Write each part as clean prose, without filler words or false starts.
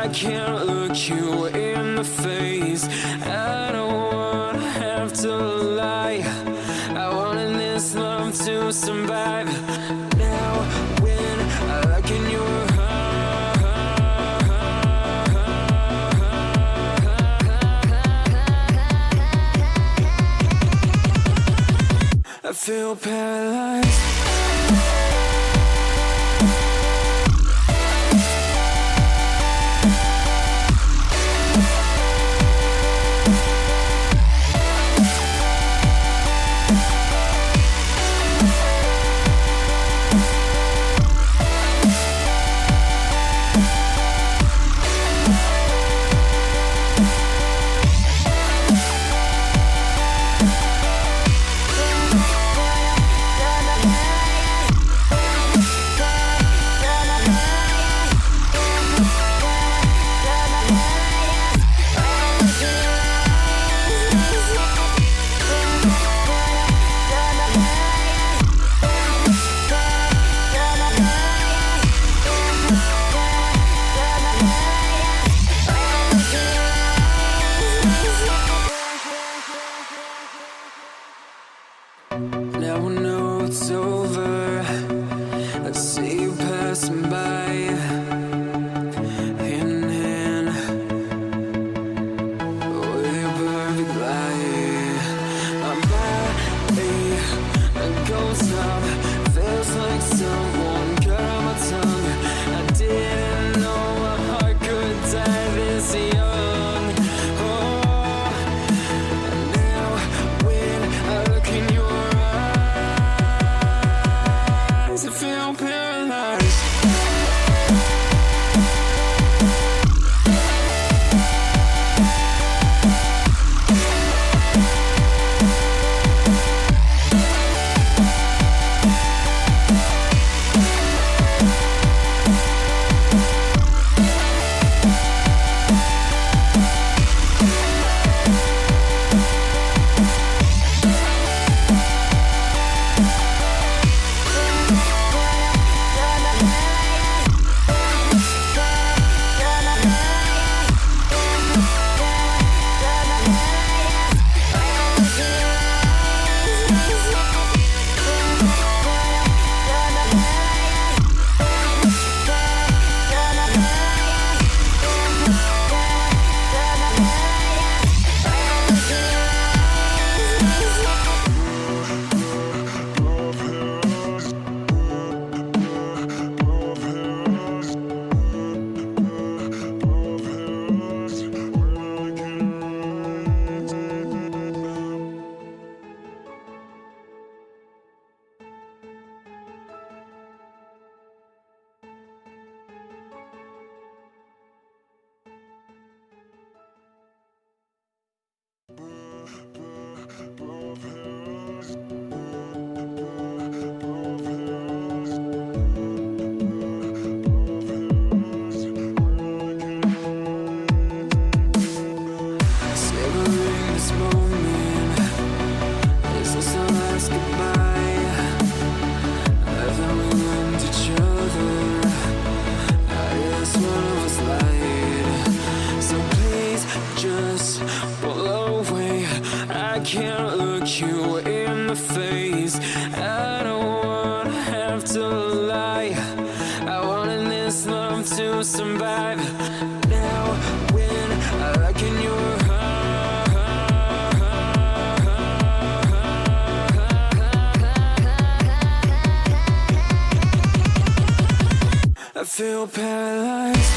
I can't look you in the face. I don't wanna have to lie. I wanted this love to survive. Now when I look in your I feel paralyzed. Now I know it's over. I see you passing by, hand in hand, with your perfect light. My body goes numb, feels like someone cut out my tongue. I didn't know my heart could die this young. Oh, now when I look in your I feel paralyzed. I can't look you in the face. I don't wanna have to lie. I wanted this love to survive. Now when I look in your I feel paralyzed.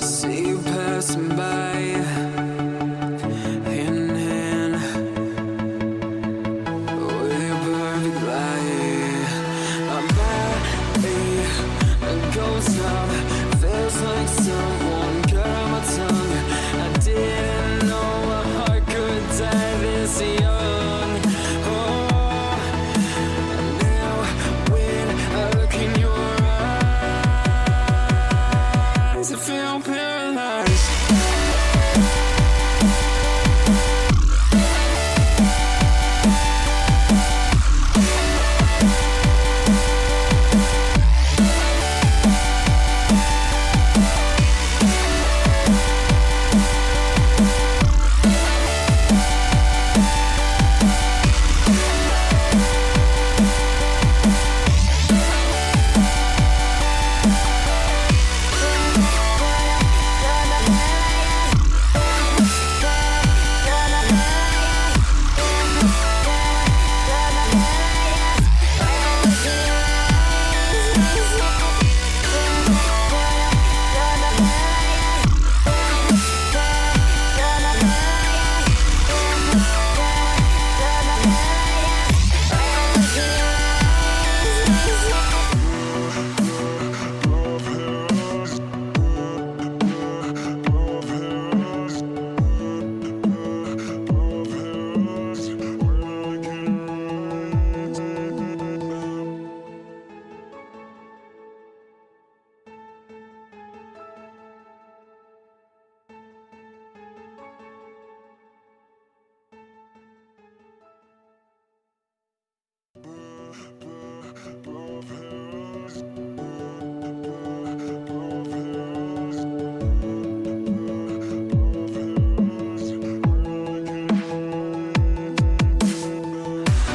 See you passing by, hand in hand, with your perfect light. My body goes numb, feels like someone cut my tongue. I didn't know a heart could die this young. Oh, now when I look in your eyes, I feel paralyzed.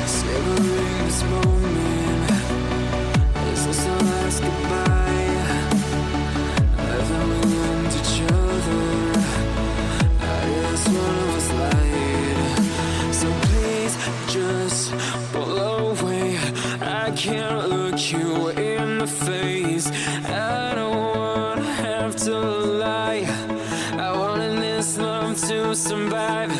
Savoring this moment, is this our last goodbye? I thought we loved each other, I guess one of us lied. So please just pull away, I can't look you in the face. I don't wanna have to lie, I wanted this love to survive.